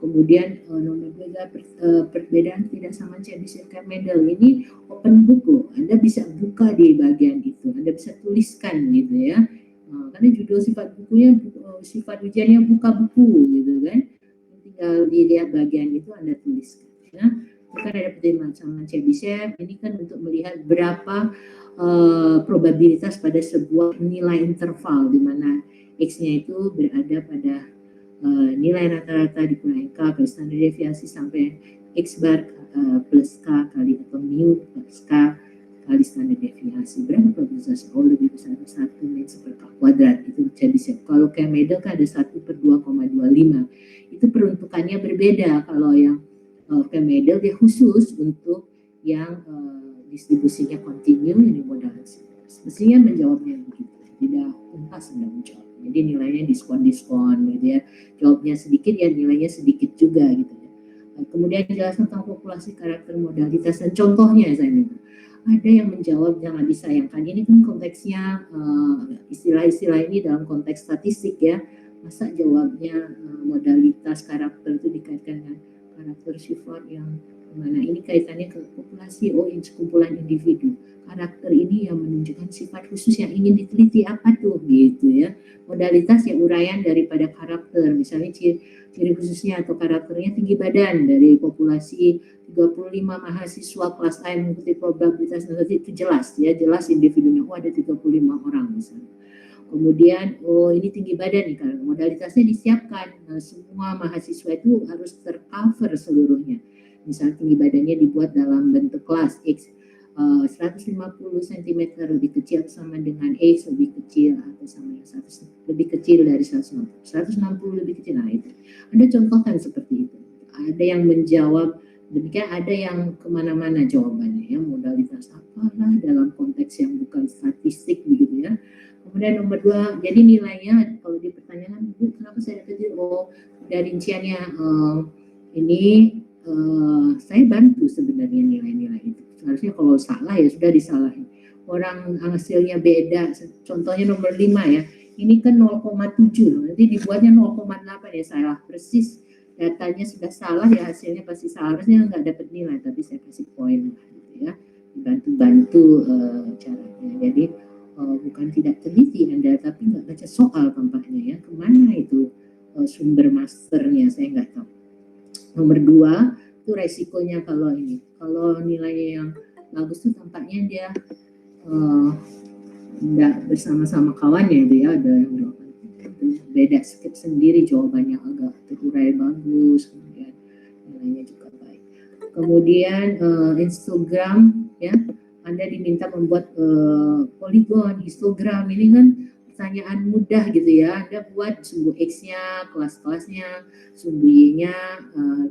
Kemudian nomor 2 perbedaan tidak sama CBC Medal ini open book loh. Anda bisa buka di bagian itu, Anda bisa tuliskan gitu ya. Karena judul sifat bukunya sifat ujiannya buka buku gitu kan. Tinggal dilihat bagian itu Anda tuliskan. Ya. Bukan ada perbedaan sama CBC, ini kan untuk melihat berapa probabilitas pada sebuah nilai interval di mana X-nya itu berada pada nilai rata-rata dikurangi K kali standar deviasi sampai X bar plus K kali atau mu plus K kali standar deviasi. Berapa probabilitas? Oh, lebih besar 1 min per K kuadrat. Itu bisa. Kalau kayak medal kan ada 1/2,25. Itu peruntukannya berbeda. Kalau yang kayak medal dia khusus untuk yang distribusinya kontinu, ini modal. Mestinya menjawabnya begitu. Tidak tuntas Anda menjawab. Jadi nilainya diskon gitu ya. Jawabnya sedikit ya nilainya sedikit juga gitu ya. Kemudian jelaskan tentang populasi, karakter, modalitas dan contohnya saya minta. Ada yang menjawab jangan disayangkan. Ini kan konteksnya istilah-istilah ini dalam konteks statistik ya. Masa jawabnya modalitas karakter itu dikaitkan dengan karakter sifat yang mana ini kaitannya ke populasi, ini sekumpulan individu. Karakter ini yang menunjukkan sifat khusus yang ingin diteliti apa tuh gitu ya. Modalitas yang uraian daripada karakter, misalnya ciri khususnya atau karakternya tinggi badan dari populasi 35 mahasiswa kelas A yang mengikuti probabilitas nanti itu jelas ya, jelas individunya ada 35 orang misalnya. Kemudian ini tinggi badan nih karena modalitasnya disiapkan. Semua mahasiswa itu harus tercover seluruhnya. Misal tinggi badannya dibuat dalam bentuk kelas X 150 cm lebih kecil sama dengan X lebih kecil atau sama dengan 100 lebih kecil dari 160 lebih kecil. Nah itu ada contohkan seperti itu. Ada yang menjawab demikian, ada yang kemana-mana jawabannya ya, modalitas apalah dalam konteks yang bukan statistik begitu ya. Kemudian nomor 2, jadi nilainya kalau dipertanyakan Bu kenapa saya dapat dari rinciannya ini saya bantu sebenarnya nilai-nilai itu. Seharusnya kalau salah ya sudah disalahin. Orang hasilnya beda, contohnya nomor 5 ya. Ini kan 0,7, nanti dibuatnya 0,8 ya salah persis. Datanya sudah salah ya hasilnya pasti salah. Harusnya nggak dapat nilai, tapi saya kasih poin gitu ya. Bantu-bantu caranya. Jadi bukan tidak teliti Anda, tapi nggak baca soal tampaknya ya. Kemana itu sumber masternya saya nggak tahu. Nomor 2 itu resikonya kalau ini, kalau nilainya yang bagus tuh tampaknya dia nggak bersama-sama kawannya itu ya, ada yang beda skip sendiri jawabannya agak terurai bagus, kemudian nilainya juga baik. Kemudian histogram ya, Anda diminta membuat poligon, histogram ini kan pertanyaan mudah gitu ya. Anda buat sumbu X-nya, kelas-kelasnya, sumbu Y-nya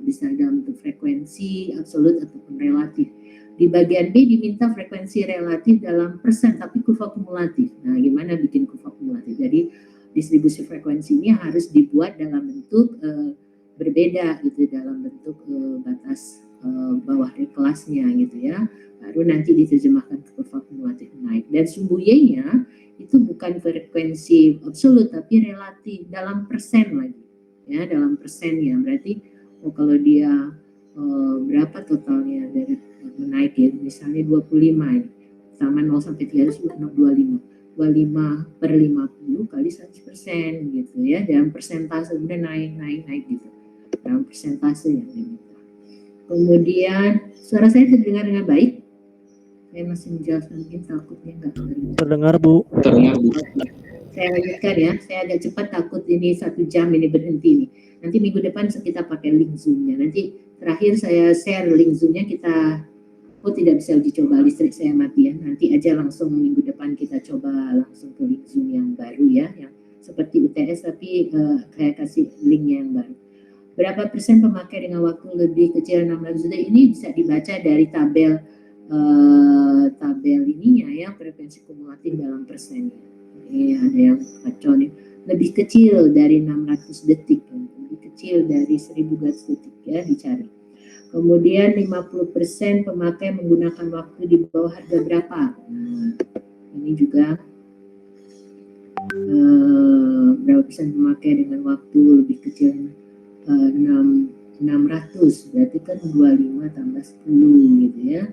bisa dalam bentuk frekuensi absolut ataupun relatif. Di bagian B diminta frekuensi relatif dalam persen tapi kurva kumulatif. Nah, gimana bikin kurva kumulatif? Jadi distribusi frekuensi ini harus dibuat dalam bentuk berbeda gitu, dalam bentuk batas bawah dari kelasnya gitu ya. Baru nanti diterjemahkan ke kurva kumulatif naik. Dan sumbu Y-nya itu bukan frekuensi absolut tapi relatif dalam persen lagi ya, dalam persen ya. Berarti kalau dia berapa totalnya dari menaik ya, misalnya 25 ini sama 0 sampai 300 25 per 50 kali 100% gitu ya, dalam persentase udah naik gitu, dalam persentase yang diminta. Kemudian suara saya terdengar dengan baik? Saya masih menjelaskan, mungkin takutnya nggak terdengar Bu. Terdengar Bu. Saya lanjutkan ya, saya agak cepat takut ini 1 jam ini berhenti nih. Nanti minggu depan kita pakai link Zoom-nya. Nanti terakhir saya share link Zoom-nya, kita tidak bisa uji coba, listrik saya mati ya. Nanti aja langsung minggu depan kita coba langsung ke link Zoom yang baru ya, yang seperti UTS tapi kayak kasih linknya yang baru. Berapa persen pemakai dengan waktu lebih kecil 600 detik ini bisa dibaca dari tabel ininya ya, frekuensi kumulatif dalam persennya. Ini ada yang kacau nih, lebih kecil dari 600 detik, lebih kecil dari 1200 detik ya, dicari. Kemudian 50% pemakai menggunakan waktu di bawah harga berapa. Nah, ini juga berapa persen pemakai dengan waktu lebih kecil 600, berarti kan 25 tambah 10 gitu ya.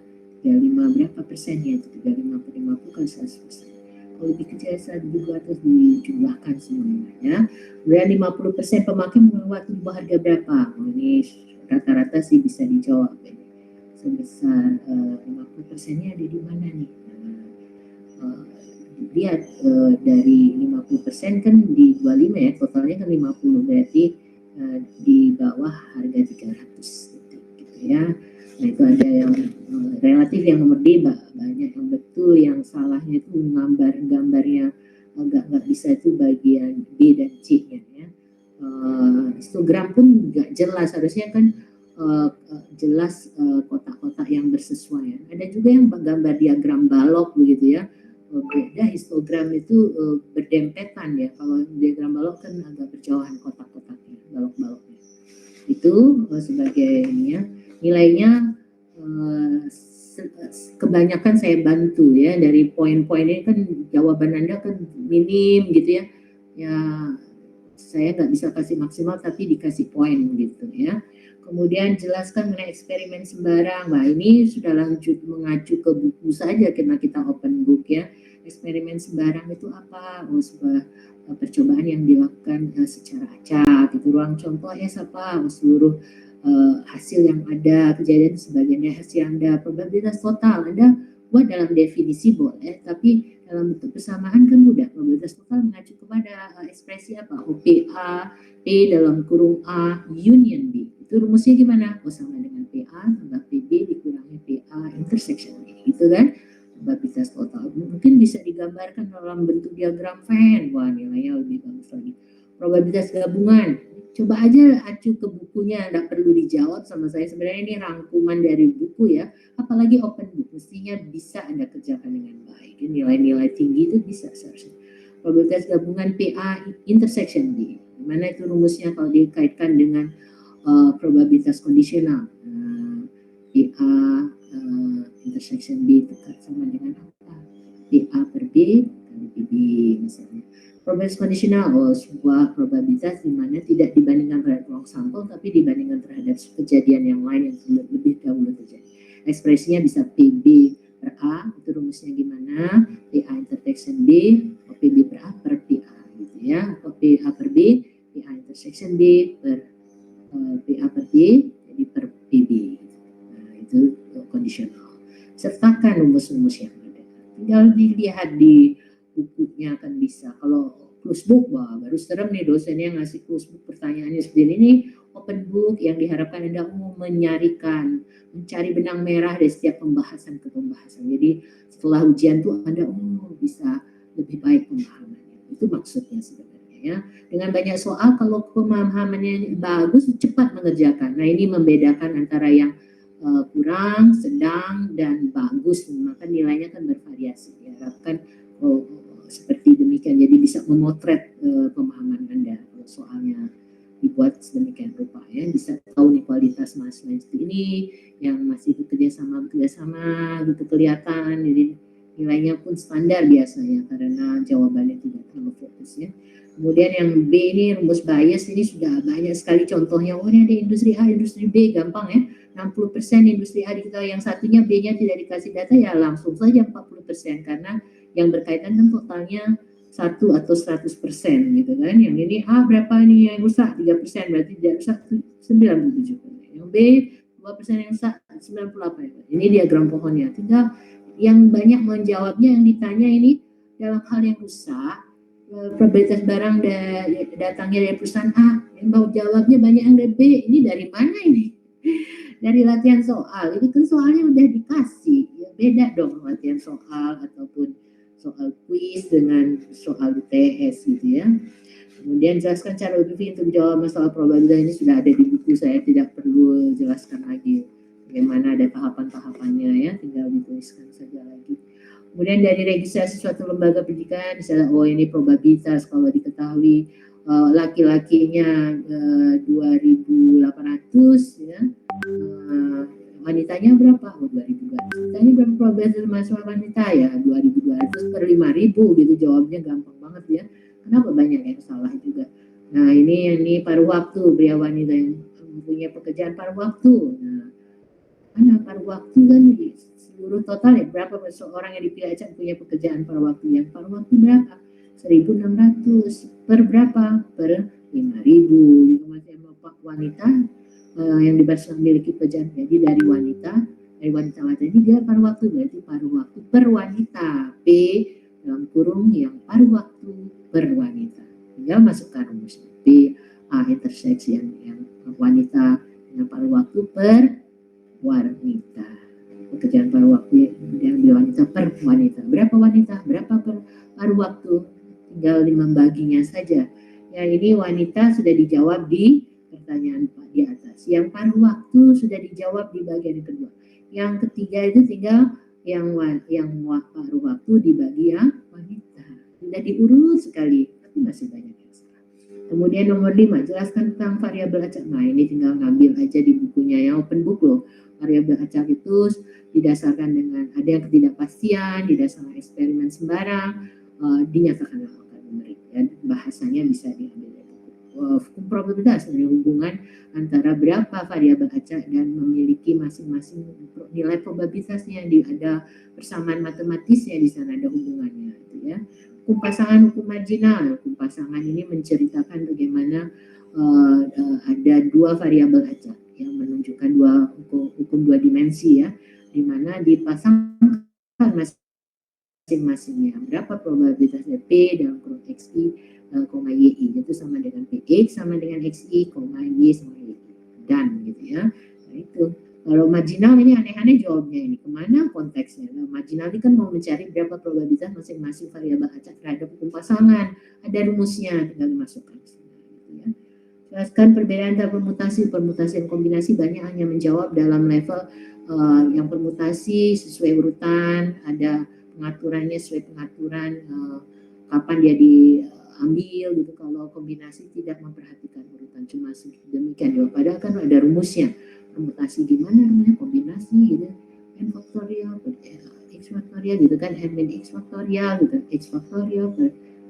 35 berapa persennya itu? 35 per 50 kan 100%. Kalau lebih kecil 1.200 dijumlahkan semuanya ya. Kemudian 50% pemakaian menggunakan waktu di bawah harga berapa? Oh, ini rata-rata sih bisa dijawab ya. Sebesar 50%-nya ada di mana nih? Uh, Lihat dari 50% kan di 25 ya, totalnya kan 50, berarti di bawah harga 300 gitu ya. Nah itu ada yang relatif, yang nomor D banyak yang betul, yang salahnya itu gambarnya agak nggak bisa, itu bagian B dan C nya ya. Histogram pun nggak jelas, harusnya kan jelas kotak-kotak yang bersesuaian. Ada juga yang gambar diagram balok begitu ya. Beda histogram itu berdempetan ya. Kalau diagram balok kan agak berjauhan kotak-kotaknya, balok-baloknya. Itu sebagai ini ya. Nilainya kebanyakan saya bantu ya, dari poin-poin ini kan jawaban Anda kan minim gitu ya. Ya saya nggak bisa kasih maksimal tapi dikasih poin gitu ya. Kemudian jelaskan mengenai eksperimen sembarang. Nah ini sudah lanjut mengacu ke buku saja karena kita open book ya. Eksperimen sembarang itu apa? Oh, sebuah percobaan yang dilakukan secara acak. Itu ruang contoh S apa? Oh, seluruh hasil yang ada, kejadian sebagiannya hasil yang ada, probabilitas total Anda buat dalam definisi boleh, tapi dalam bentuk persamaan kan mudah. Probabilitas total mengacu kepada ekspresi apa? OPA P dalam kurung A union B. Itu rumusnya gimana? Oh, sama dengan PA tambah PB dikurangi PA intersection B, gitu kan? Probabilitas total mungkin bisa digambarkan dalam bentuk diagram Venn. Wah, nilainya lebih bagus lagi. Probabilitas gabungan, coba aja acu ke bukunya, nggak perlu dijawab sama saya. Sebenarnya ini rangkuman dari buku ya, apalagi open book, mestinya bisa Anda kerjakan dengan baik. Nilai-nilai tinggi itu bisa seharusnya. Probabilitas gabungan PA intersection B, mana itu rumusnya kalau dikaitkan dengan probabilitas kondisional. PA intersection B itu sama dengan apa? PA per B kali PB misalnya. Probabilitas kondisional, sebuah probabilitas di mana tidak dibandingkan terhadap ruang sampel, tapi dibandingkan terhadap kejadian yang lain yang lebih dahulu terjadi. Ekspresinya bisa PB per A, itu rumusnya gimana? PA intersection B, PB per A per PA gitu ya. Atau PA per B, PA intersection B per PA per B, jadi per PB. Nah, itu kondisional. Sertakan rumus-rumus yang ada. Tinggal dilihat di bukunya akan bisa. Kalau close book, wah baru serem nih dosennya ngasih close book pertanyaannya seperti ini. Open book yang diharapkan Anda mencari benang merah dari setiap pembahasan ke pembahasan. Jadi setelah ujian tuh Anda bisa lebih baik pemahamannya. Itu maksudnya sebenarnya ya. Dengan banyak soal, kalau pemahamannya bagus, cepat mengerjakan. Nah ini membedakan antara yang kurang, sedang, dan bagus. Maka nilainya kan bervariasi. Diharapkan seperti demikian, jadi bisa memotret pemahaman Anda kalau soalnya dibuat sedemikian rupa ya, bisa tahu nih kualitas mahasiswa seperti ini yang masih bekerja sama gitu kelihatan, jadi nilainya pun standar biasanya karena jawabannya tidak terlalu fokus ya. Kemudian yang B ini rumus bias, ini sudah banyak sekali contohnya. Oh ini ada industri A, industri B, gampang ya. 60% industri A diketahui, yang satunya B-nya tidak dikasih data, ya langsung saja 40%, karena yang berkaitan kan totalnya 1 atau 100% gitu kan. Yang ini A berapa nih yang rusak? 3%, berarti tidak rusak 97%. Yang B 2% yang rusak 98%. Ini diagram pohonnya. Tinggal yang banyak menjawabnya, yang ditanya ini dalam hal yang rusak, probabilitas barang datangnya dari perusahaan A, yang mau jawabnya banyak yang dari B. Ini dari mana ini? Dari latihan soal. Ini kan soalnya udah dikasih, ya beda dong latihan soal ataupun soal kuis dengan soal UTS gitu ya. Kemudian jelaskan cara berpikir untuk menjawab masalah probabilitas, ini sudah ada di buku, saya tidak perlu jelaskan lagi bagaimana ada tahapan-tahapannya ya, tinggal dituliskan saja lagi. Kemudian dari registrasi suatu lembaga pendidikan, misalnya ini probabilitas kalau diketahui laki-lakinya 2.800 ya, wanitanya berapa? 2.200. Tanya berapa probabilitas mahasiswa wanita? Ya 2.200 per 5.000 gitu, jawabnya gampang banget ya. Kenapa banyak yang salah juga? Nah ini paruh waktu pria wanita yang mempunyai pekerjaan paruh waktu. Nah, mana paruh waktu kan di seluruh total ya berapa seorang yang dipilih Acak punya pekerjaan paruh waktu, yang paruh waktu berapa? 1.600 per berapa? Per 5.000. Juga masih wanita yang memiliki pekerjaan, jadi dari wanita tadi dia paruh waktu, berarti paruh waktu per wanita, P dalam kurung yang paruh waktu per wanita, tinggal masukkan rumus P A interseksi yang wanita dengan paruh waktu per wanita, pekerjaan paruh waktu yang wanita per wanita, berapa wanita berapa per paruh waktu, tinggal membaginya saja. Ya, ini wanita sudah dijawab di pertanyaan di atas. Yang paruh waktu sudah dijawab di bagian kedua. Yang ketiga itu tinggal yang paruh waktu dibagi yang wanita. Sudah diurut sekali, tapi masih banyak yang salah. Kemudian nomor 5, jelaskan tentang variabel acak. Nah, ini tinggal ngambil aja di bukunya yang open book loh. Variabel acak itu didasarkan dengan ada yang ketidakpastian, didasarkan eksperimen sembarang, dinyatakan akan memberi. Dan bahasanya bisa diambil dari hukum probabilitas, ada hubungan antara berapa variabel acak dan memiliki masing-masing nilai probabilitasnya, ada persamaan matematisnya di sana, ada hubungannya gitu ya. Hukum pasangan, hukum marginal. Hukum pasangan ini menceritakan bagaimana ada dua variabel acak yang menunjukkan hukum dua dimensi ya, di mana dipasangkan masing-masingnya berapa probabilitasnya P dalam kurung XI, YI, itu sama dengan PX sama dengan XI, Y sama YI, dan gitu ya. Nah itu kalau marginal ini aneh-aneh jawabnya, ini kemana konteksnya. Nah, marginal ini kan mau mencari berapa probabilitas masing-masing variabel acak terhadap hukum pasangan, ada rumusnya, tinggal dimasukkan gitu ya. Jelaskan perbedaan antara permutasi dan kombinasi. Banyak hanya menjawab dalam level yang permutasi sesuai urutan, ada pengaturannya sesuai pengaturan kapan dia diambil gitu. Kalau kombinasi tidak memperhatikan urutan, cuma demikian ya. Padahal kan ada rumusnya. Permutasi gimana namanya, kombinasi gitu, n faktorial x faktorial gitu kan, n min x faktorial gitu, x faktorial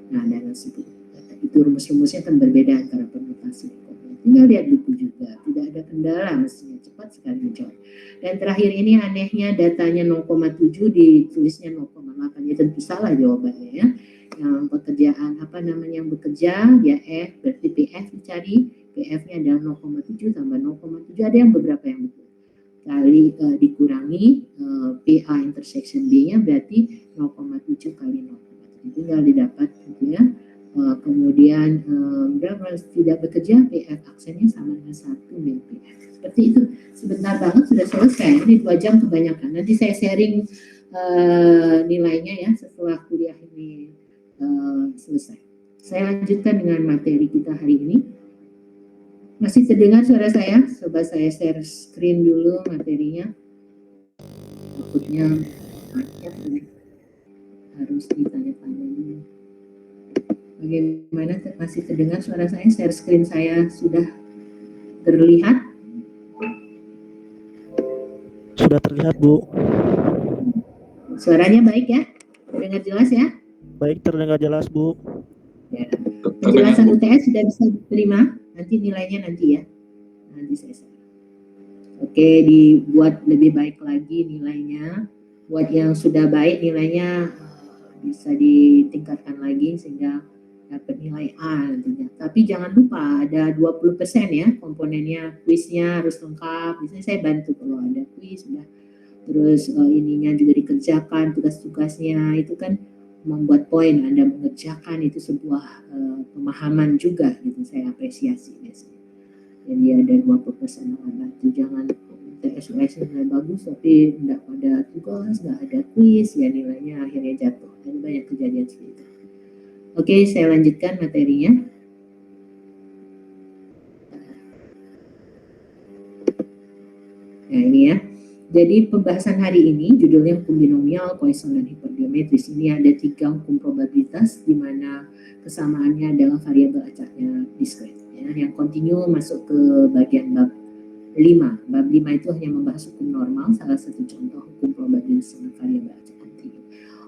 nah dan sebagainya. Itu rumus-rumusnya kan berbeda antara permutasi dan kombinasi. Tinggal lihat buku juga, tidak ada kendala, mestinya cepat sekali menjawab. Dan terakhir ini anehnya datanya 0,7 ditulisnya 0,8, ya tentu salah jawabannya ya. Yang pekerjaan apa namanya yang bekerja ya F, berarti PF dicari, PF-nya adalah 0,7 tambah 0,7, ada yang beberapa yang betul. Kali dikurangi PA intersection B-nya berarti 0,7 kali 0,7, tinggal didapat gitu ya. Kemudian berapa tidak bekerja, PF aksennya sama dengan 1 mil PF. Seperti itu, sebentar banget sudah selesai, ini 2 jam kebanyakan. Nanti saya sharing nilainya ya setelah kuliah ini selesai. Saya lanjutkan dengan materi kita hari ini. Masih terdengar suara saya? Coba saya share screen dulu materinya. Takutnya harus ditanya-tanya dulu. Bagaimana, masih terdengar suara saya? Share screen saya sudah terlihat? Sudah terlihat, Bu. Suaranya baik ya? Terdengar jelas ya? Baik, terdengar jelas, Bu. Ya. Penjelasan UTS sudah bisa diterima? Nanti nilainya nanti ya. Nanti saya share. Oke, dibuat lebih baik lagi nilainya. Buat yang sudah baik nilainya bisa ditingkatkan lagi sehingga dapat nilai A nantinya. Tapi jangan lupa ada 20% ya komponennya, kuisnya harus lengkap. Misalnya saya bantu kalau ada kuis sudah, terus ininya juga dikerjakan, tugas-tugasnya itu kan membuat poin Anda mengerjakan, itu sebuah pemahaman juga gitu, saya apresiasi biasanya. Jadi ada 20% membantu, jangan TSUS nilai bagus tapi enggak ada tugas, enggak ada kuis, ya nilainya akhirnya jatuh. Ada banyak kejadian seperti itu. Oke, saya lanjutkan materinya. Nah ini ya. Jadi pembahasan hari ini judulnya hukum binomial, Poisson dan hipergeometris. Ini ada 3 hukum probabilitas di mana kesamaannya adalah variabel acaknya diskret. Ya. Yang kontinu masuk ke bagian bab 5. Bab 5 itu hanya membahas hukum normal, salah satu contoh hukum probabilitas dengan variabel acak kontinu.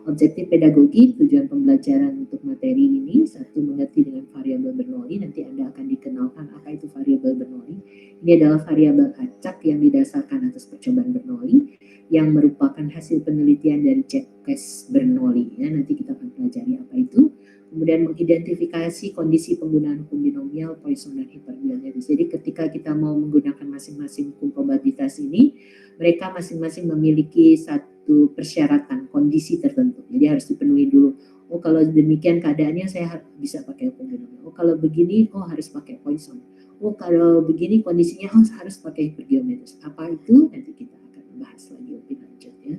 Objektif pedagogi, tujuan pembelajaran untuk materi ini, 1, mengerti dengan variabel Bernoulli. Nanti Anda akan dikenalkan apa itu variabel Bernoulli. Ini adalah variabel acak yang didasarkan atas percobaan Bernoulli yang merupakan hasil penelitian dari Jacques Bernoulli. Ya, nanti kita akan pelajari apa itu. Kemudian mengidentifikasi kondisi penggunaan hukum binomial, Poisson dan hypergeometris. Jadi ketika kita mau menggunakan masing-masing hukum probabilitas ini, mereka masing-masing memiliki satu persyaratan, kondisi tertentu. Jadi harus dipenuhi dulu. Oh kalau demikian keadaannya saya bisa pakai hukum binomial. Oh kalau begini, oh harus pakai Poisson. Oh kalau begini kondisinya, oh harus pakai hypergeometris. Apa itu? Nanti kita akan bahas lagi lebih lanjut ya.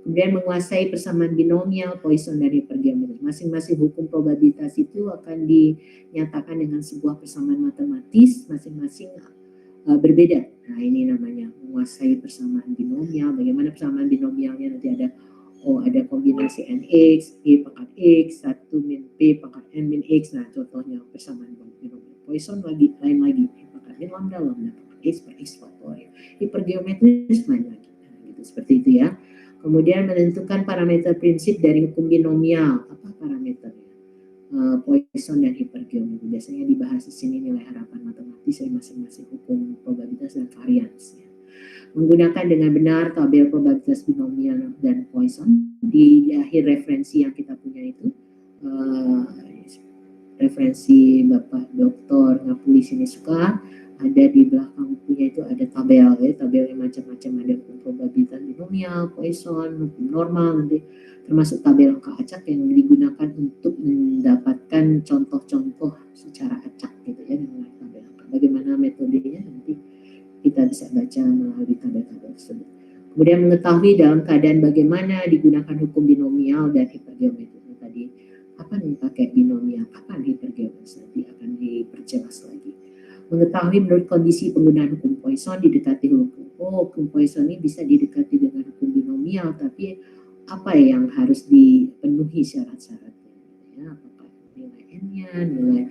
Kemudian menguasai persamaan binomial, Poisson dan hypergeometris. Masing-masing hukum probabilitas itu akan dinyatakan dengan sebuah persamaan matematis, masing-masing berbeda. Nah ini namanya menguasai persamaan binomial. Bagaimana persamaan binomialnya? Nanti ada kombinasi nx, p pangkat x, 1 min p pangkat n min x. Nah contohnya persamaan binomial. Poisson lain lagi, p pangkat n lambda pangkat x per x faktorial. Hypergeometris lain lagi. Nah, gitu, seperti itu ya. Kemudian menentukan parameter prinsip dari hukum binomial. Apa parameternya? Poisson dan hypergeometris. Biasanya dibahas di sini nilai harapan matematis dari masing-masing hukum probabilitas dan varians. Ya. Menggunakan dengan benar tabel probabilitas binomial dan Poisson di akhir referensi yang kita punya itu, referensi Bapak Dr. Ngapuli Sinissuka, ada di belakang bukunya itu ada tabel ya, tabelnya macam-macam, ada hukum probabilitas binomial, Poisson, hukum normal, nanti termasuk tabel angka acak yang digunakan untuk mendapatkan contoh-contoh secara acak gitu ya dengan tabel angka. Bagaimana metodenya nanti kita bisa baca melalui tabel-tabel tersebut. Kemudian mengetahui dalam keadaan bagaimana digunakan hukum binomial dan hypergeometris. Tadi kapan dipakai binomial, kapan hypergeometris, nanti akan diperjelas lagi. Mengetahui menurut kondisi penggunaan hukum Poisson didekati hukum Poisson ini bisa didekati dengan hukum binomial, tapi apa yang harus dipenuhi syarat-syaratnya ya, apakah nilai n-nya, nilai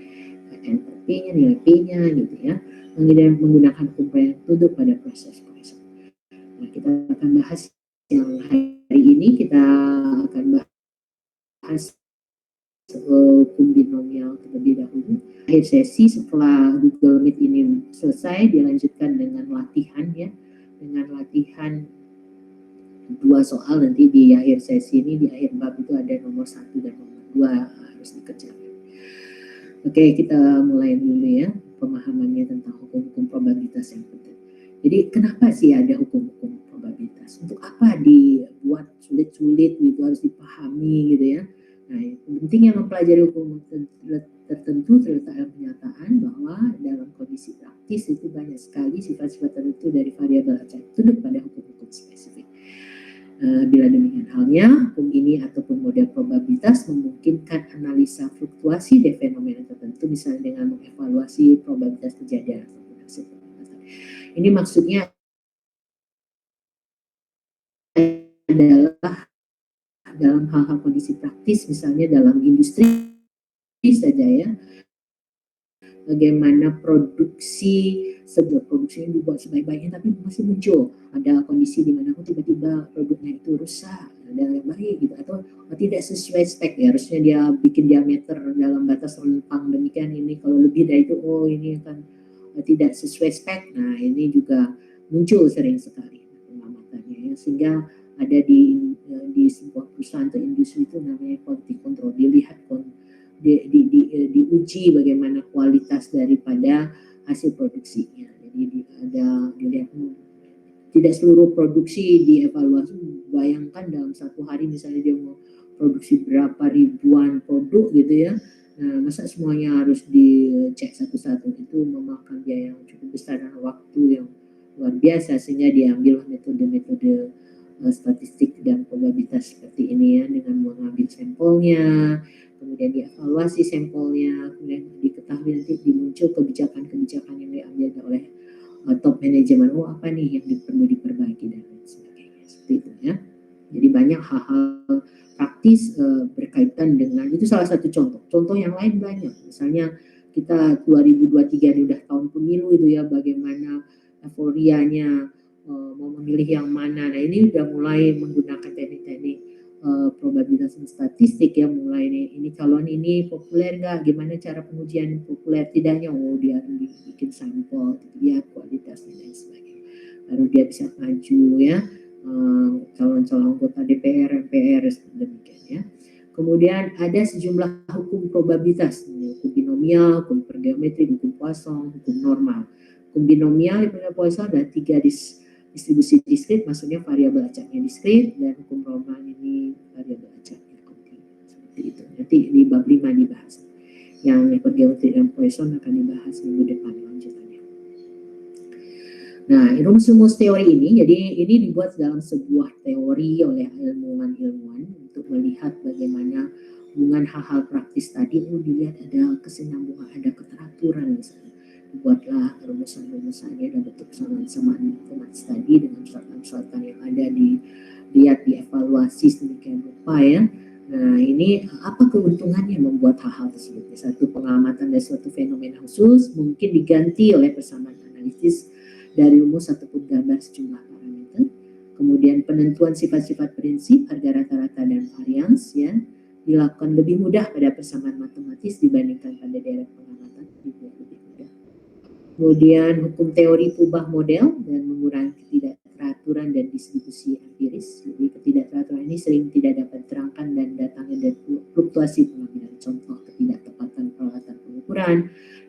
n per p-nya, nilai p-nya gitu ya. Kemudian menggunakan hukum yang tunduk pada proses Poisson. Nah, kita akan bahas yang hari ini, kita akan bahas hukum binomial terlebih dahulu. Akhir sesi setelah Google Meet ini selesai, dilanjutkan dengan latihan ya, dengan latihan 2 soal nanti di akhir sesi ini, di akhir bab itu ada nomor 1 dan nomor 2 harus dikerjakan. Oke, kita mulai dulu ya pemahamannya tentang hukum-hukum probabilitas yang penting. Jadi kenapa sih ada hukum-hukum probabilitas? Untuk apa dibuat sulit-sulit gitu, harus dipahami gitu ya. Nah, pentingnya mempelajari hukum tertentu terletak dalam kenyataan bahwa dalam kondisi praktis itu banyak sekali sifat-sifat tertentu dari variabel acak tunduk pada hukum-hukum spesifik. Bila demikian halnya, hukum ini ataupun model probabilitas memungkinkan analisa fluktuasi dari fenomena tertentu, misalnya dengan mengevaluasi probabilitas kejadian ataupun hasil probabilitas. Ini maksudnya adalah dalam hal-hal kondisi praktis, misalnya dalam industri saja ya, bagaimana sebuah produksi yang dibuat sebaik-baiknya tapi masih muncul ada kondisi di mana tiba-tiba produknya itu rusak, ada yang baik gitu, atau tidak sesuai spek ya, harusnya dia bikin diameter dalam batas rentang demikian, ini kalau lebih dari itu ini akan tidak sesuai spek. Nah ini juga muncul sering sekali pengamatannya ya, sehingga ada di sebuah perusahaan atau industri itu namanya quality control, dilihat diuji bagaimana kualitas daripada hasil produksinya. Jadi dilihat tidak seluruh produksi dievaluasi. Bayangkan dalam satu hari misalnya dia mau produksi berapa ribuan produk gitu ya. Nah, masa semuanya harus dicek satu-satu, itu memakan biaya yang cukup besar dan waktu yang luar biasa, sehingga diambil metode-metode statistik dan probabilitas seperti ini ya, dengan mengambil sampelnya, kemudian dievaluasi sampelnya, kemudian diketahui nanti dimuncul kebijakan-kebijakan yang diambil oleh top manajemen. Oh apa nih yang perlu diperbaiki dan lain sebagainya, seperti itu ya. Jadi banyak hal-hal praktis berkaitan dengan itu, salah satu contoh. Contoh yang lain banyak. Misalnya kita 2023 ini udah tahun pemilu itu ya, bagaimana euforianya mau memilih yang mana. Nah ini udah mulai menggunakan teknik-teknik probabilitas dan statistik ya, mulai ini calon ini populer nggak, gimana cara pengujian populer tidaknya, dia bikin sampel, lihat kualitas baru dia bisa maju ya, calon-calon anggota DPR, MPR demikian ya. Kemudian ada sejumlah hukum probabilitas, hukum binomial, hukum pergeometri, hukum Poisson, hukum normal. Hukum binomial yang Poisson ada 3 distribusi diskrit, maksudnya variabel acaknya diskrit, dan hukum normal ini variabel acaknya kontinus. Seperti itu. Nanti di bab 5 dibahas. Yang pergeometri dan Poisson akan dibahas minggu depan lanjutannya. Nah, rumus-rumus teori ini, jadi ini dibuat dalam sebuah teori oleh ilmuwan-ilmuwan untuk melihat bagaimana hubungan hal-hal praktis tadi. Dilihat ada kesinambungan, ada keteraturan misalnya. Dibuatlah rumusan-rumusannya dalam bentuk kesamaan-kesamaan matematis tadi dengan persyaratan-persyaratan yang ada, dilihat, dievaluasi sedemikian rupa ya. Nah, ini apa keuntungannya membuat hal-hal tersebut? Satu, pengamatan dari suatu fenomena khusus mungkin diganti oleh persamaan analisis dari rumus ataupun gambar sejumlah parameter. Kemudian penentuan sifat-sifat prinsip, harga rata-rata dan varians ya dilakukan lebih mudah pada persamaan matematis dibandingkan pada daerah pengamatan, juga lebih mudah. Kemudian hukum teori ubah model dan mengurangi ketidakteraturan dan distribusi empiris. Jadi ketidakteraturan ini sering tidak dapat diterangkan dan datangnya dari fluktuasi pengambilan contoh, ketidaktepatan peralatan pengukuran,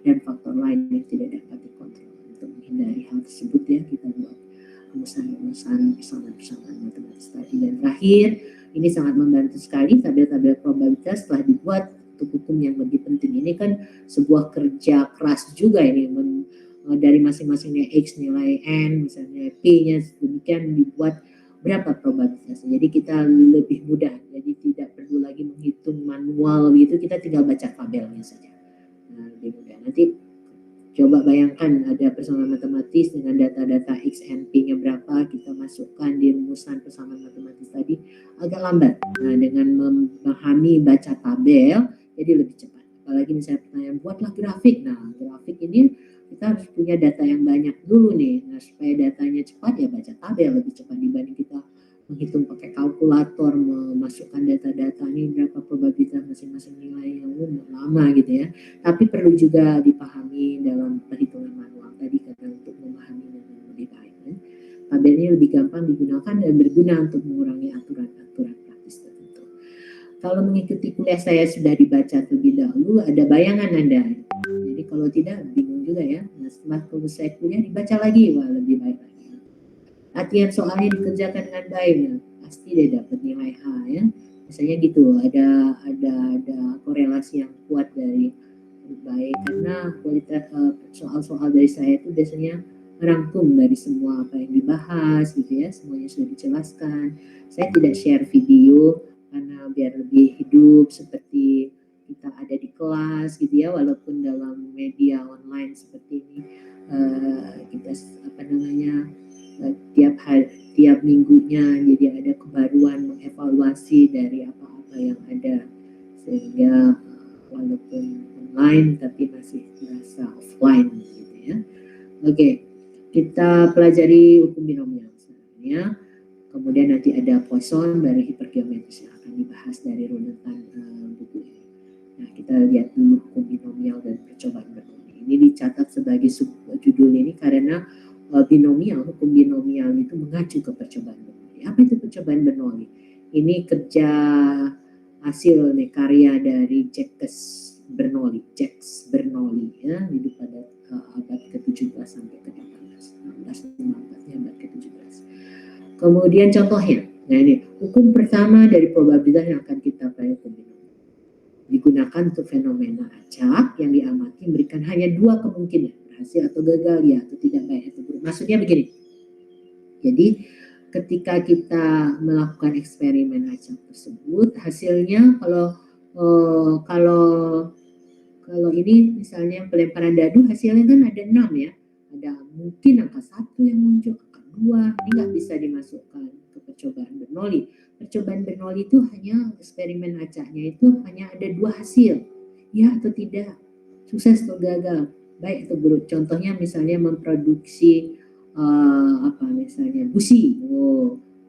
dan faktor lain yang tidak dapat dikontrol. Untuk menghindari hal tersebut ya, kita buat rumusan-rumusan persamaan-persamaan matematis tadi. Dan terakhir, ini sangat membantu sekali, tabel-tabel probabilitas telah dibuat untuk hukum yang lebih penting. Ini kan sebuah kerja keras juga ini, dari masing-masingnya X nilai N, misalnya P-nya demikian dibuat berapa probabilitasnya. Jadi kita lebih mudah, jadi tidak perlu lagi menghitung manual gitu, kita tinggal baca tabelnya saja. Nah, lebih mudah. Nanti coba bayangkan ada persamaan matematis dengan data-data X and P-nya berapa, kita masukkan di rumusan persamaan matematis tadi, agak lambat. Nah, dengan memahami baca tabel, jadi lebih cepat. Apalagi misalnya pertanyaan, buatlah grafik. Nah, grafik ini kita harus punya data yang banyak dulu nih. Nah, supaya datanya cepat ya baca tabel lebih cepat dibanding kita menghitung pakai kalkulator, memasukkan data-data ini berapa probabilitas masing-masing nilai yang lama gitu ya. Tapi perlu juga dipahami dalam perhitungan manual tadi karena untuk memahami dengan lebih baik. Ya. Tabel ini lebih gampang digunakan dan berguna untuk mengurangi aturan-aturan praktis tertentu. Kalau mengikuti kuliah saya sudah dibaca terlebih dahulu, ada bayangan Anda. Jadi kalau tidak bingung juga ya. Nah, setelah selesai kuliah dibaca lagi, wah lebih baik lagi. Latihan soalnya dikerjakan dengan baik, ya. Pasti dia dapat nilai A ya. Biasanya gitu, ada korelasi yang kuat dari baik karena kualitas soal-soal dari saya itu biasanya merangkum dari semua apa yang dibahas gitu ya, semuanya sudah dijelaskan. Saya tidak share video karena biar lebih hidup seperti kita ada di kelas gitu ya, walaupun dalam media online seperti ini kita tiap minggunya jadi ada kebaruan, mengevaluasi dari apa-apa yang ada, sehingga walaupun online tapi masih terasa offline gitu ya. Oke, kita pelajari hukum binomial sebenarnya. Kemudian nanti ada Poisson, baru hipergeometris yang akan dibahas dari runutan buku ini. Nah, kita lihat dulu hukum binomial dan percobaan bernoulli. Ini dicatat sebagai judul ini karena hukum binomial itu mengacu ke percobaan Bernoulli. Apa itu percobaan Bernoulli? Ini kerja hasil karya dari Jacques Bernoulli ya, hidup pada abad ke-17 sampai ke-18, 16-15 abad ke-17. Kemudian contohnya, nah ini hukum pertama dari probabilitas yang akan kita pelajari hukum binomial. Digunakan untuk fenomena acak yang diamati memberikan hanya dua kemungkinan, berhasil atau gagal, ya atau tidak, baik atau buruk. Maksudnya begini, jadi ketika kita melakukan eksperimen acak tersebut, hasilnya kalau ini misalnya pelemparan dadu, hasilnya kan ada 6 ya, ada mungkin angka 1 yang muncul, angka 2, ini nggak bisa dimasukkan ke percobaan Bernoulli. Percobaan Bernoulli itu hanya eksperimen acaknya itu hanya ada 2 hasil, ya atau tidak, sukses atau gagal, baik atau buruk. Contohnya misalnya memproduksi misalnya busi,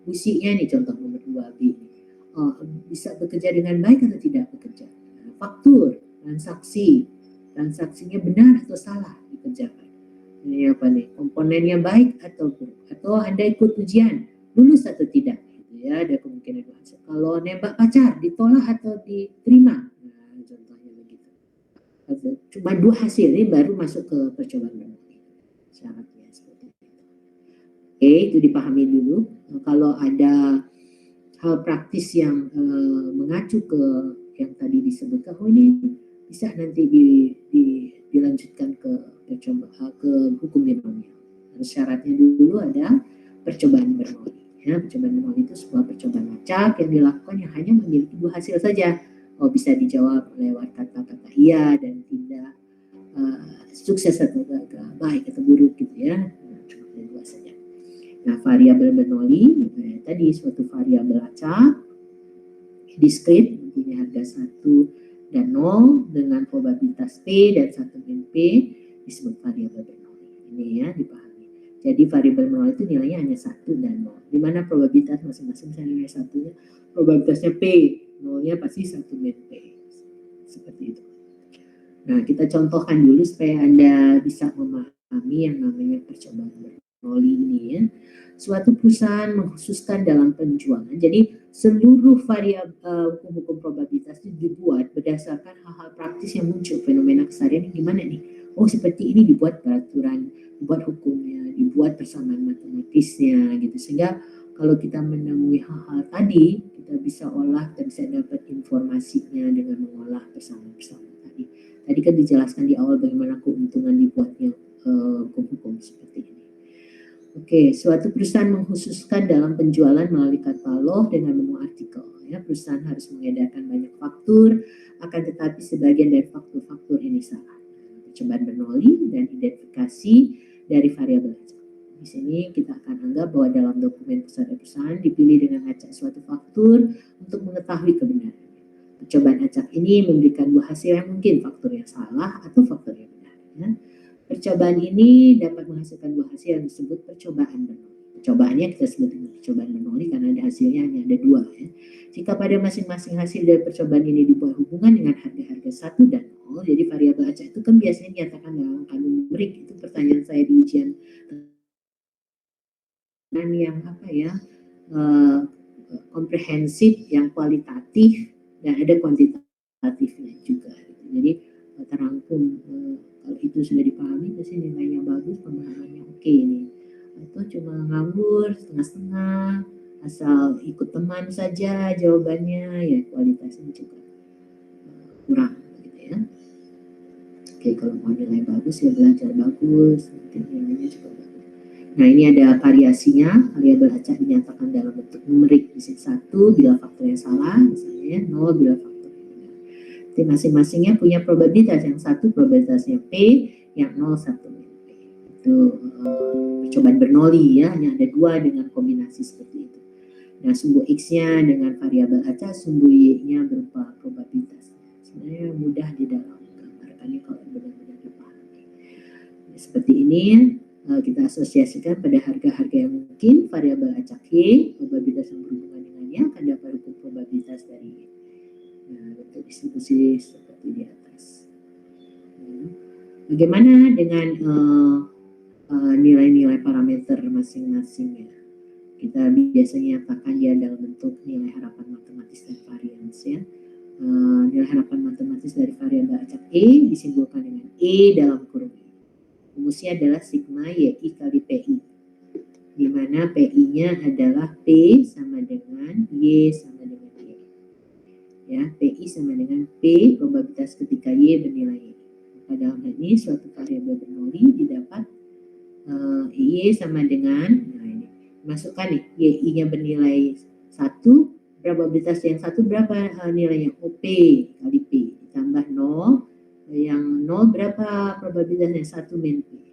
businya nih contoh nomor 2B, bisa bekerja dengan baik atau tidak bekerja. Faktur, transaksinya benar atau salah dikerjakan. Ini apa nih? Komponennya baik atau buruk? Atau Anda ikut ujian, lulus atau tidak? Gitu ya, ada kemungkinan dua hasil. Kalau nembak pacar, ditolak atau diterima? Nah, contohnya begitu. Cuma dua hasil ini baru masuk ke percobaan bermula. Syaratnya seperti itu. Oke, itu dipahami dulu. Kalau ada hal praktis yang mengacu ke yang tadi disebutkan, oh ini bisa nanti dilanjutkan ke hukum binomial. Syaratnya dulu ada percobaan bernoulli. Ya, percobaan bernoulli itu sebuah percobaan acak yang dilakukan yang hanya memiliki dua hasil saja. Oh, bisa dijawab lewat kata-kata iya dan tidak, sukses atau gagal, baik atau buruk gitu ya. Cuma ada dua saja. Nah, variabel Bernoulli tadi suatu variabel acak diskrit mempunyai harga 1 dan 0 dengan probabilitas P dan 1 min P disebut variabel Bernoulli. Ini ya dipahami. Jadi variabel Bernoulli itu nilainya hanya 1 dan 0. Di mana probabilitas masing-masing nilai satunya, probabilitasnya P, 0-nya pasti 1 min P. Seperti itu. Nah, kita contohkan dulu supaya Anda bisa memahami yang namanya percobaan Bernoulli ini ya. Suatu perusahaan mengkhususkan dalam penjualan. Jadi seluruh variabel hukum-hukum probabilitas itu dibuat berdasarkan hal-hal praktis yang muncul, fenomena keseharian gimana nih? Oh, seperti ini dibuat peraturan, dibuat hukumnya, dibuat persamaan matematisnya gitu. Sehingga kalau kita menemui hal-hal tadi, kita bisa olah, kita bisa dapat informasinya dengan mengolah persamaan-persamaan tadi. Tadi kan dijelaskan di awal bagaimana keuntungan dibuatnya hukum-hukum seperti ini. Oke, suatu perusahaan mengkhususkan dalam penjualan melalui katalog dengan menu artikel. Ya, perusahaan harus mengedarkan banyak faktur, akan tetapi sebagian dari faktur-faktur ini salah. Percobaan Bernoulli dan identifikasi dari variabel acak. Di sini kita akan anggap bahwa dalam dokumen perusahaan dipilih dengan acak suatu faktur untuk mengetahui kebenarannya. Percobaan acak ini memberikan dua hasil yang mungkin, faktur yang salah atau faktur yang benar. Ya. Percobaan ini dapat menghasilkan dua hasil yang disebut percobaan Bernoulli. Percobaannya kita sebut dengan percobaan Bernoulli karena ada hasilnya hanya ada dua. Ya. Jika pada masing-masing hasil dari percobaan ini dibuat hubungan dengan harga-harga 1 dan 0, jadi variabel acak itu kan biasanya dinyatakan dalam angka numerik. Itu pertanyaan saya di ujian yang apa ya, komprehensif, yang kualitatif dan ada kuantitatifnya juga. Jadi terangkum, kalau itu sudah dipahami pasti nilainya bagus, pemahamannya oke nih. Atau cuma ngawur setengah-setengah, asal ikut teman saja jawabannya, ya kualitasnya juga kurang gitu ya. Oke, kalau mau nilai bagus ya belajar bagus, nanti nilainya juga bagus. Nah, ini ada variasinya. Variabel acak dinyatakan dalam bentuk numerik di sini 1 bila faktornya salah, misalnya 0 bila faktornya benar. Jadi masing-masingnya punya probabilitas. Yang satu probabilitasnya P, yang 0 1 min P. Itu percobaan Bernoulli ya, hanya ada dua dengan kombinasi seperti itu. Nah, sumbu X-nya dengan variabel acak, sumbu Y-nya berupa probabilitas. Sebenarnya mudah di dalam gambarkannya kalau benar-benar dipahami. Ya, seperti ini kita asosiasikan pada harga-harga yang mungkin, variabel acak Y, probabilitas yang berhubungan dengannya akan dapat hukum probabilitas dari Y. Nah, bentuk distribusi seperti di atas. Bagaimana dengan nilai-nilai parameter masing-masingnya? Kita biasanya nyatakan dia dalam bentuk nilai harapan matematis dan varians ya. Nilai harapan matematis dari variabel acak E disimbolkan dengan E dalam kurung. Rumusnya adalah sigma YI kali PI, di mana PI-nya adalah P sama dengan Y sama dengan Y. Ya, PI sama dengan P probabilitas ketika Y bernilai Y. Pada dalam hal ini suatu variabel Bernoulli didapat Y sama dengan, nah ini masukkan nih, YI-nya bernilai 1, probabilitas yang 1 berapa nilainya? OP kali P ditambah 0. Yang 0 berapa probabilitasnya? 1 min P.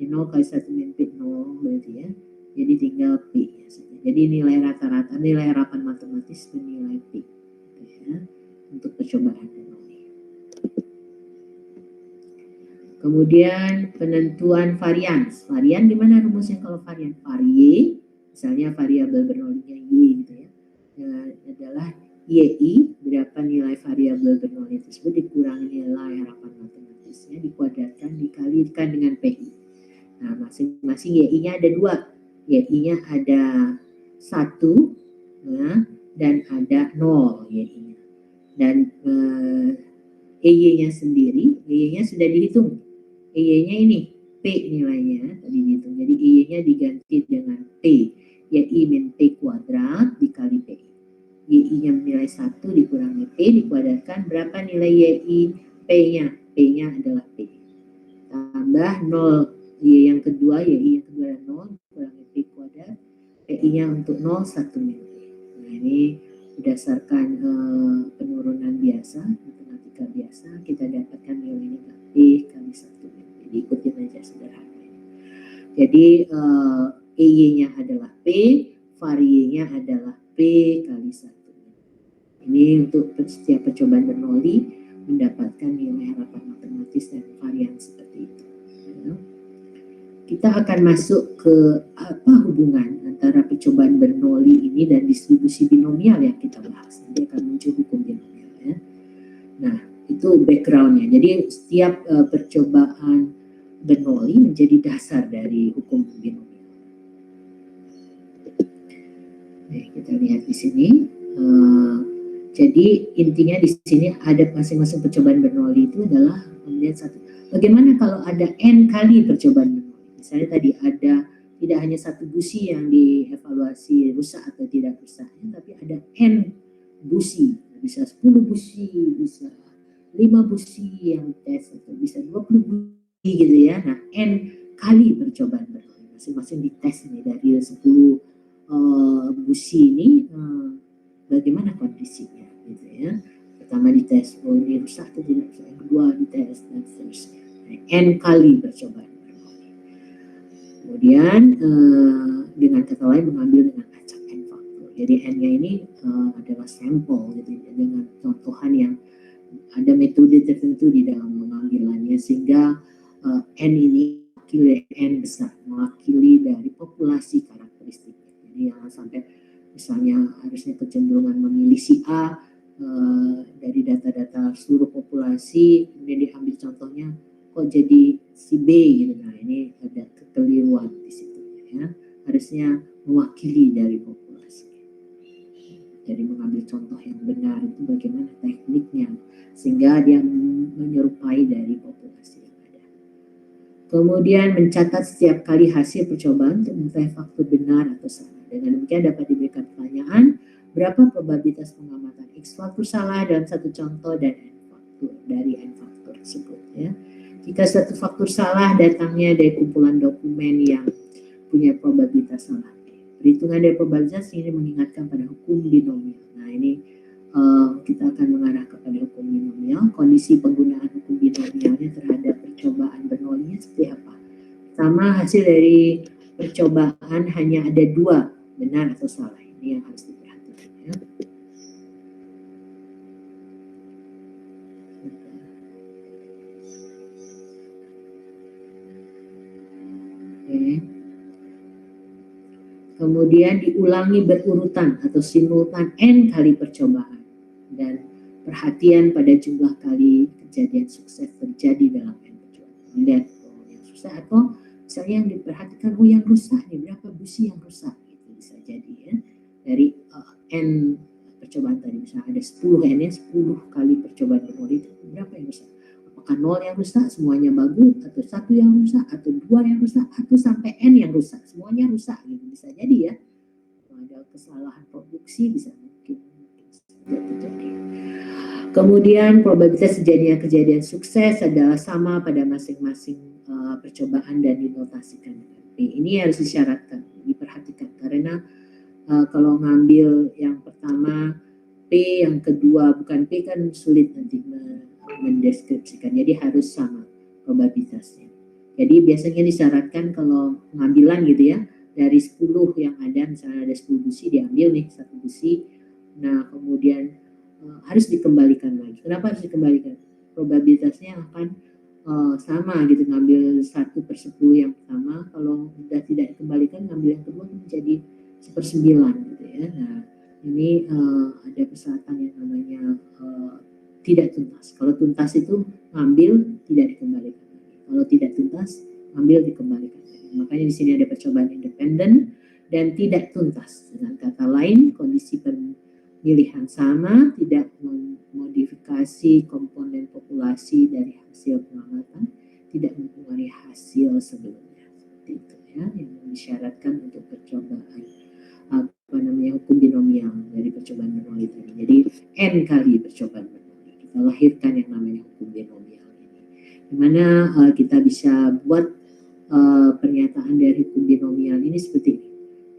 0 kali 1 min P 0 berarti ya. Jadi tinggal P. Jadi nilai rata-rata, nilai harapan matematis bernilai P. Ya, untuk percobaan Bernoulli. Kemudian penentuan varians. Varian gimana rumusnya kalau varian? Varie, misalnya variabel Bernoulli-nya Y gitu ya. Adalah YI, berapa nilai variabel Bernoulli tersebut dikurangi nilai harapan matematisnya, dikuadratkan, dikalikan dengan PI. Nah, masing-masing YI-nya ada 2. YI-nya ada 1 ya, dan ada 0 YI-nya. Dan EY-nya sendiri, EY-nya sudah dihitung. EY-nya ini P nilainya tadi dihitung. Jadi EY-nya diganti dengan P, YI min P kuadrat dikali P. YI-nya nilai 1 dikurangi P dikuadratkan, berapa nilai YI P-nya? P-nya adalah P. Tambah 0, Y yang kedua, YI yang kedua adalah 0, dikurangi P kuadrat. PI-nya untuk 0, 1 mili. Nah, ini berdasarkan penurunan biasa, matematika biasa, kita dapatkan nilainya P kali 1 mili. Jadi ikutin aja sederhana. Jadi EY-nya adalah P, varienya adalah P kali 1. Ini untuk setiap percobaan Bernoulli mendapatkan nilai harapan matematis dan varian seperti itu. Ya. Kita akan masuk ke apa hubungan antara percobaan Bernoulli ini dan distribusi binomial yang kita bahas. Nanti akan muncul hukum binomial. Ya. Nah, itu backgroundnya. Jadi setiap percobaan Bernoulli menjadi dasar dari hukum binomial. Oke, kita lihat di sini. Jadi intinya di sini ada masing-masing percobaan Bernoulli itu adalah kemudian satu. Bagaimana kalau ada n kali percobaan Bernoulli? Misalnya tadi ada tidak hanya satu busi yang dievaluasi rusak atau tidak rusak, tapi ada n busi, bisa 10 busi, bisa 5 busi yang tes atau bisa 20 busi gitu ya. Nah, n kali percobaan Bernoulli masing-masing dites ini dari 10 busi ini. Bagaimana kondisinya gitu ya. Pertama dites, oh ini rusak atau tidak rusak. Yang kedua dites dan seterusnya. N kali percobaan. Kemudian dengan kata lain mengambil dengan acak n faktor. Jadi n-nya ini adalah sampel gitu ya, dengan contohan yang ada metode tertentu di dalam pengambilannya sehingga n ini mewakili n besar, mewakili dari populasi karakteristik. Jadi jangan sampai misalnya harusnya kecenderungan memilih si A dari data-data seluruh populasi, kemudian diambil contohnya kok jadi si B gitu. Nah, ini ada kekeliruan di situ ya. Harusnya mewakili dari populasi. Jadi mengambil contoh yang benar itu bagaimana tekniknya sehingga dia menyerupai dari populasi yang ada. Kemudian mencatat setiap kali hasil percobaan untuk mengetahui faktor benar atau salah. Dengan demikian dapat diberikan pertanyaan, berapa probabilitas pengamatan X faktor salah dalam satu contoh dan N faktor dari N faktor tersebut ya. Jika satu faktor salah datangnya dari kumpulan dokumen yang punya probabilitas salah. Perhitungan dari probabilitas ini mengingatkan pada hukum binomial. Nah, ini kita akan mengarah kepada hukum binomial. Kondisi penggunaan hukum binomialnya terhadap percobaan Bernoulli seperti apa? Pertama, hasil dari percobaan hanya ada 2, benar atau salah. Ini yang harus diperhatikan ya. Oke. Kemudian diulangi berurutan atau simultan n kali percobaan dan perhatian pada jumlah kali kejadian sukses terjadi dalam n percobaan. Lihat yang susah atau misalnya yang diperhatikan yang rusak nih, berapa busi yang rusak gitu bisa jadi ya. Dari n percobaan tadi misalnya ada 10 n nya 10 kali percobaan Bernoulli itu berapa yang rusak? Apakah 0 yang rusak semuanya bagus, atau 1 yang rusak, atau 2 yang rusak, atau sampai n yang rusak semuanya rusak gitu bisa jadi ya. Kalau ada kesalahan produksi bisa mungkin terjadi. Kemudian probabilitas terjadinya kejadian sukses adalah sama pada masing-masing percobaan dan dinotasikan dengan P. Ini harus disyaratkan, diperhatikan karena kalau ngambil yang pertama P, yang kedua bukan P kan sulit nanti mendeskripsikan. Jadi harus sama probabilitasnya. Jadi biasanya disyaratkan kalau pengambilan gitu ya, dari 10 yang ada, misalnya ada 10 busi diambil nih 1 busi. Nah, kemudian harus dikembalikan lagi. Kenapa harus dikembalikan? Probabilitasnya akan sama gitu, ngambil 1/10 yang pertama, kalau sudah tidak dikembalikan ngambil yang kedua menjadi 1/9 gitu ya. Nah, ini ada persyaratan yang namanya tidak tuntas. Kalau tuntas itu ngambil tidak dikembalikan. Kalau tidak tuntas ambil dikembalikan. Makanya di sini ada percobaan independen dan tidak tuntas. Dengan kata lain, kondisi pemilihan sama, tidak memodifikasi komponen populasi dari hasil pengamatan, tidak mempengaruhi hasil sebelumnya. Seperti itu ya, yang disyaratkan untuk percobaan hukum binomial dari percobaan bernolit ini. Jadi N kali percobaan bernolit kita lahirkan yang namanya hukum binomial ini, dimana kita bisa buat pernyataan dari hukum binomial ini seperti ini.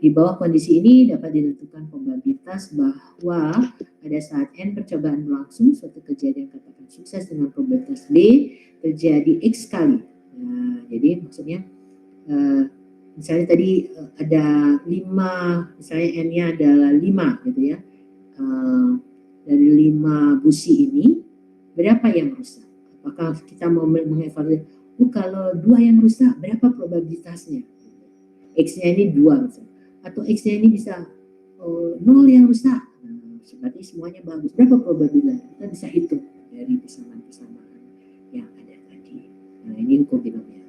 Di bawah kondisi ini dapat ditentukan probabilitas bahwa pada saat N percobaan berlangsung suatu kejadian katakan sukses dengan probabilitas B terjadi X kali. Nah, jadi maksudnya misalnya tadi ada 5, misalnya N-nya adalah 5 gitu ya. Dari 5 busi ini berapa yang rusak? Apakah kita mau mengevaluasi kalau 2 yang rusak berapa probabilitasnya? X-nya ini 2 misalnya. Atau X-nya ini bisa 0 yang rusak. Nah, berarti semuanya bagus. Berapa probabilitas? Kita bisa hitung dari persamaan-persamaan yang ada tadi. Nah, ini hukum binomial.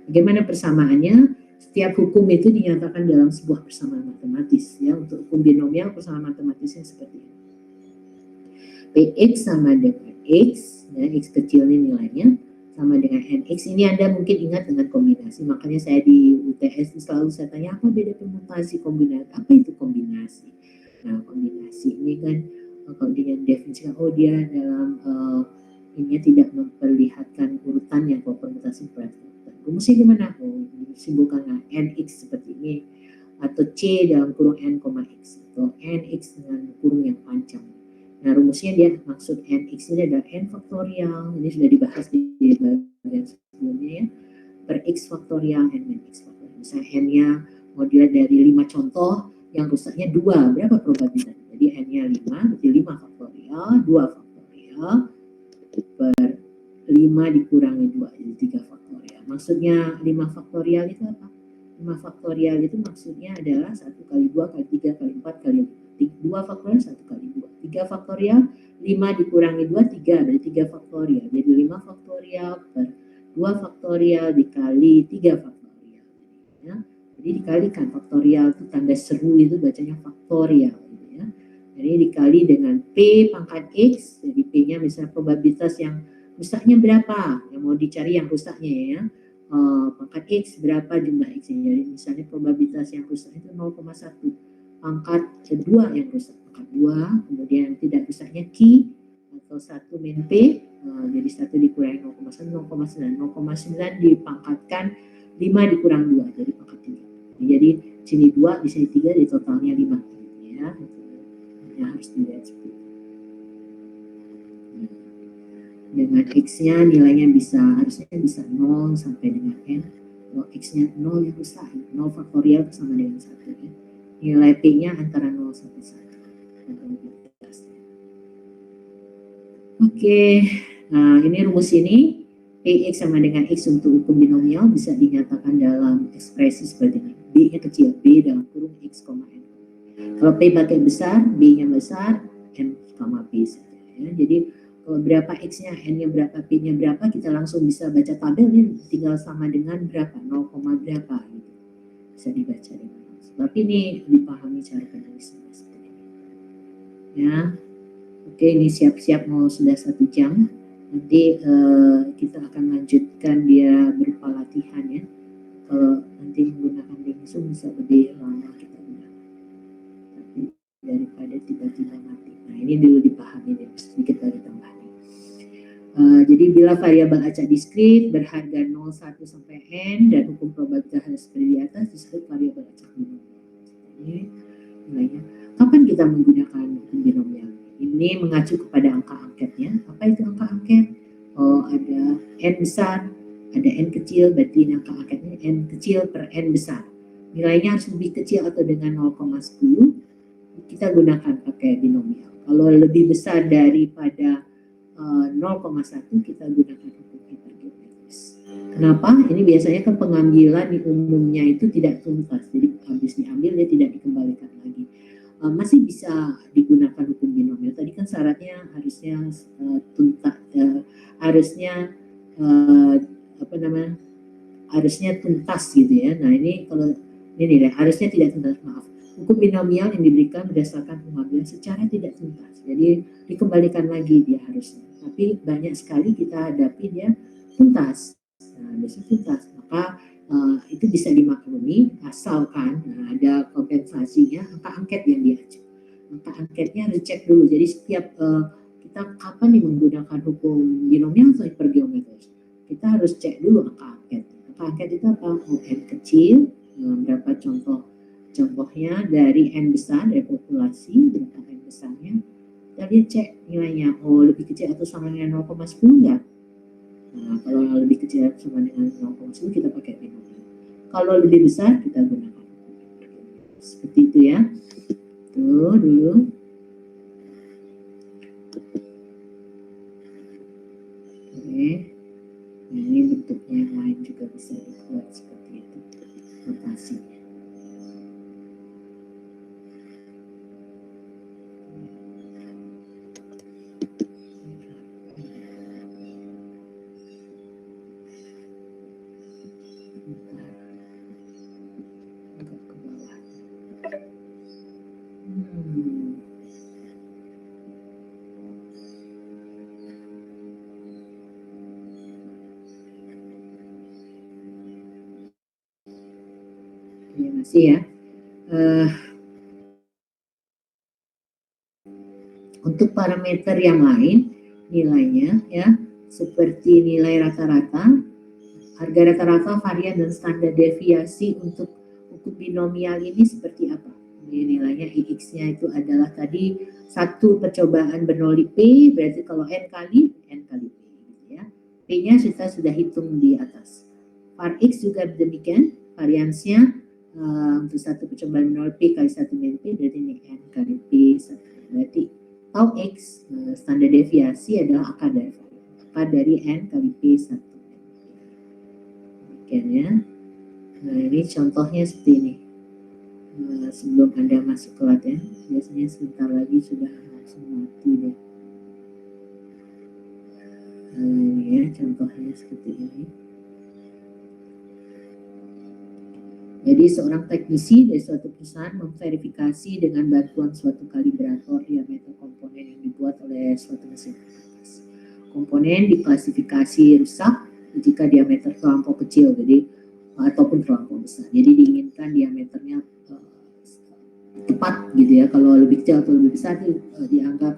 Bagaimana persamaannya? Setiap hukum itu dinyatakan dalam sebuah persamaan matematis. Ya, untuk hukum binomial persamaan matematisnya seperti ini. Px sama dengan X, ya, X kecil ini nilainya, sama dengan Nx. Ini Anda mungkin ingat dengan kombinasi. Makanya saya di UTS selalu saya tanya, apa beda permutasi kombinasi? Apa itu kombinasi? Nah, kombinasi ini kan kalau dengan definisi, dia dalam ini tidak memperlihatkan urutannya. Kalau permutasi rumusnya gimana? Simpulkan Nx seperti ini, atau C dalam kurung N, X, atau Nx dengan kurung yang panjang. Nah, rumusnya dia maksud Nx ini adalah N faktorial. Ini sudah dibahas di bagian sebelumnya ya. Per X faktorial, N min X faktorial. Misalnya N-nya mau dilihat dari 5 contoh, yang rusaknya 2. Berapa probabilitas? Jadi N-nya 5, berarti 5 faktorial, 2 faktorial, per 5 dikurangi 2, jadi 3 faktorial. Maksudnya 5 faktorial itu apa? 5 faktorial itu maksudnya adalah 1 kali 2 kali 3 kali 4 kali 2 faktorial 1 kali 2. 3 faktorial 5 dikurangi 2 3 dari 3 faktorial. Jadi 5 faktorial per 2 faktorial dikali 3 faktorial. Ya. Jadi dikalikan faktorial itu tanda seru itu bacanya faktorial gitu ya. Jadi dikali dengan P pangkat X, jadi P-nya misalnya probabilitas yang rusaknya berapa? Yang mau dicari yang rusaknya ya. Pangkat X berapa jumlah X-nya. Jadi misalnya probabilitas yang rusak itu 0,1. Pangkat kedua yang rusak pangkat 2, kemudian tidak rusaknya Q atau 1 min P, jadi 1 dikurangi 0,1, 0,9 dipangkatkan 5 dikurang 2 jadi pangkat 3. Jadi sini 2 di sini 3 di totalnya 5 ya. Ya harus dilihat seperti itu. Dengan X-nya nilainya harusnya bisa 0 sampai dengan N. Kalau X-nya 0 yang rusak, 0 faktorial sama dengan 1 ya. Nilai P-nya antara 0 sampai 1. Oke, nah ini rumus ini. Px sama dengan X untuk hukum binomial bisa dinyatakan dalam ekspresi seperti ini. B-nya kecil, B dalam kurung X, N. Kalau P pakai besar, B-nya besar, N, P saja. Ya. Jadi kalau berapa X-nya, N-nya berapa, P-nya berapa, kita langsung bisa baca tabelnya, tinggal sama dengan berapa, 0, berapa gitu. Bisa dibaca dengan sebab ini dipahami cara penulisan seperti ini. Ya, oke, ini siap-siap mau sudah 1 jam. Nanti kita akan lanjutkan dia berupa latihan ya. Kalau nanti menggunakan langsung bisa lebih lama kita gunakan. Tapi daripada tiba-tiba mati. Nah ini dulu dipahami nih, sedikit lagi tambahan. Jadi bila variabel acak diskrit berharga 0, 1 sampai N dan hukum probabilitas seperti di atas disebut variabel acak binomial. Ini nilainya. Kapan kita menggunakan hukum binomial? Ini mengacu kepada angka angketnya. Apa itu angka angket? Oh, ada N besar, ada N kecil, berarti angka angketnya N kecil per N besar. Nilainya harus lebih kecil atau dengan 0,10. Kita gunakan pakai binomial. Kalau lebih besar daripada 0,1 kita gunakan hukum hipergeometris. Kenapa? Ini biasanya kan pengambilan di umumnya itu tidak tuntas. Jadi habis diambil dia tidak dikembalikan lagi. Masih bisa digunakan hukum binomial. Tadi kan syaratnya harusnya tuntas, harusnya harusnya tuntas gitu ya. Nah ini kalau ini deh, harusnya tidak tuntas, maaf. Hukum binomial yang diberikan berdasarkan pengambilan secara tidak tuntas. Jadi dikembalikan lagi dia harusnya. Tapi banyak sekali kita hadapi dia tuntas. Nah, biasanya tuntas. Maka itu bisa dimaklumi asalkan ada kompensasinya angka angket yang diajukan. Angka angketnya harus cek dulu. Jadi setiap kita kapan nih menggunakan hukum binomial atau hipergeometris, kita harus cek dulu angka angket. Angka angket itu apa? N kecil, berapa contohnya dari N besar, dari populasi, berapa N besarnya, kita lihat cek nilainya, lebih kecil atau sama dengan 0,10 enggak? Nah, kalau lebih kecil atau sama dengan 0,10 kita pakai binomial. Kalau lebih besar kita gunakan. Seperti itu ya. Tuh dulu. Oke. Ini bentuknya yang lain juga bisa dibuat seperti itu. Notasinya. Ya, masih ya. Untuk parameter yang lain nilainya ya seperti nilai rata-rata, harga rata-rata, varian dan standar deviasi untuk hukum binomial ini seperti apa? Ini nilainya IX-nya itu adalah tadi satu percobaan bernolik P, berarti kalau N kali P gitu ya. P-nya kita sudah hitung di atas. Var X juga demikian, variansnya untuk satu percobaan 0 P kali 1 min P berarti ini N kali P 1. Berarti tau X standar deviasi adalah akar dari N kali P 1. Demikian ya. Nah ini contohnya seperti ini. Sebelum Anda masuk ke latihan, biasanya sebentar lagi sudah langsung mati deh. Ini ya contohnya seperti ini. Jadi seorang teknisi dari suatu perusahaan memverifikasi dengan bantuan suatu kalibrator diameter komponen yang dibuat oleh suatu mesin. Komponen diklasifikasi rusak jika diameter terlampau kecil, jadi ataupun terlampau besar. Jadi diinginkan diameternya tepat gitu ya. Kalau lebih kecil atau lebih besar dianggap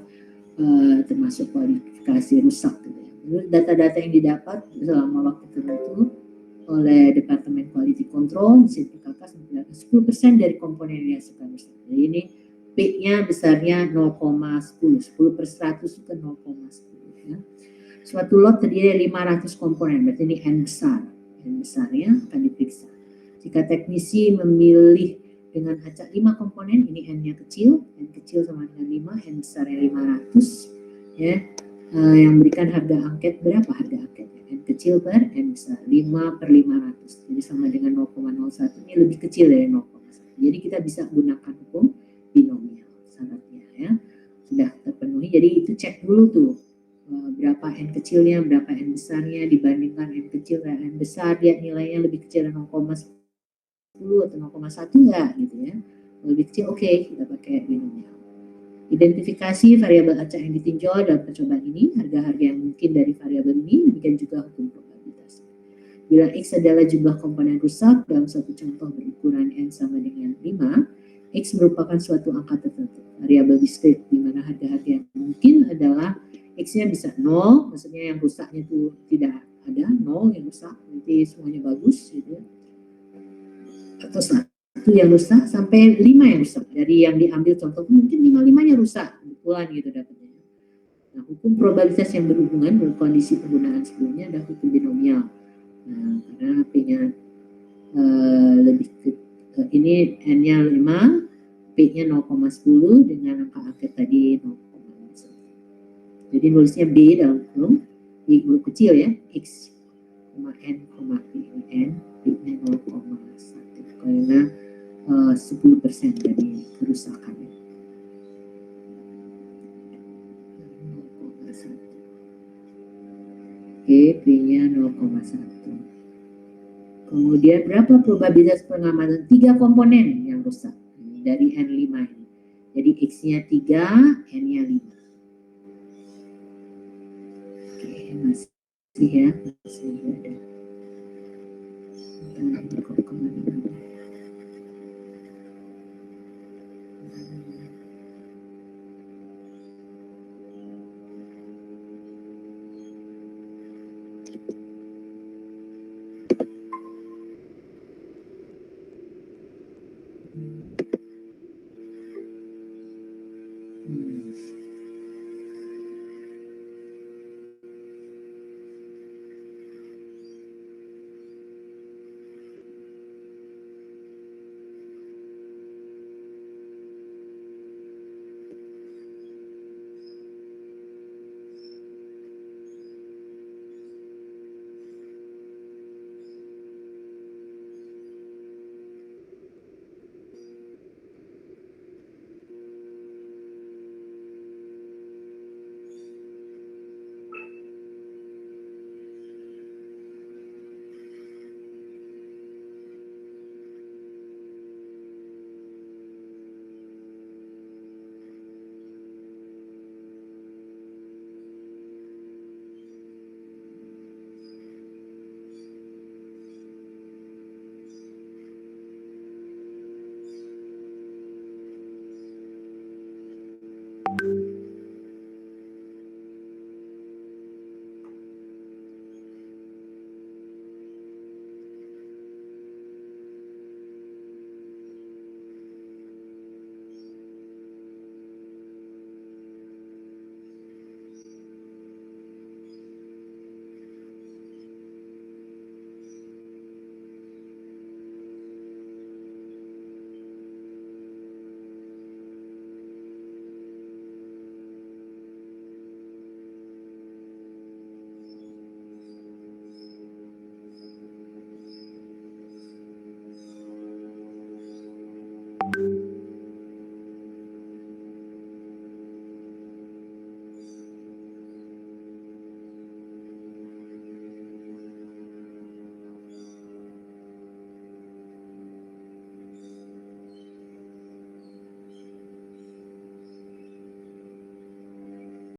termasuk kualifikasi rusak gitu ya. Data-data yang didapat selama waktu tertentu oleh Departemen Quality Control mesin perkakas memperlihatkan 10% dari komponen yang dihasilkan rusak. Jadi ini P-nya besarnya 0,10, 10 per 100 itu ke 0,10 ya. Suatu lot terdiri dari 500 komponen, berarti ini N besar. N besarnya akan diperiksa. Jika teknisi memilih dengan acak 5 komponen, ini N-nya kecil, N kecil sama dengan 5, N besarnya 500 ya. Yang memberikan harga angket berapa harga angketnya? N kecil per N besar 5 per 500, jadi sama dengan 0,01, ini lebih kecil dari 0,1. Jadi kita bisa gunakan hukum binomial syaratnya ya, sudah terpenuhi. Jadi itu cek dulu tuh berapa N kecilnya, berapa N besarnya, dibandingkan N kecil dan N besar, lihat nilainya lebih kecil dari 0,10 atau 0,1 enggak gitu ya. Lebih kecil oke, kita pakai binomial. Identifikasi variabel acak yang ditinjau dalam percobaan ini, harga-harga yang mungkin dari variabel ini, demikian juga hukum probabilitas. Bila X adalah jumlah komponen rusak dalam suatu contoh berukuran N sama dengan 5, X merupakan suatu angka tertentu, variabel diskrit, di mana harga-harga yang mungkin adalah X-nya bisa 0, maksudnya yang rusaknya itu tidak ada, 0 yang rusak, nanti semuanya bagus gitu ya. Atau satu yang rusak sampai 5 yang rusak. Dari yang diambil contoh mungkin 5-5-nya rusak, kebetulan gitu dapatnya. Nah, hukum probabilitas yang berhubungan dengan kondisi penggunaan sebelumnya adalah hukum binomial. Nah, karena P-nya lebih ke ini N-nya 5, P-nya 0,10 dengan angka angket tadi 0,1. Jadi nulisnya B dalam kurung, di huruf kecil ya, X, N, P, N, P-nya 0,1. Karena 10% dari kerusakannya. 0,1. Oke, P-nya 0,1. Kemudian berapa probabilitas pengamanan 3 komponen yang rusak dari N5 ini. Jadi X-nya 3, N-nya 5. Oke, masih ya, masih ada. Kok kemana-mana.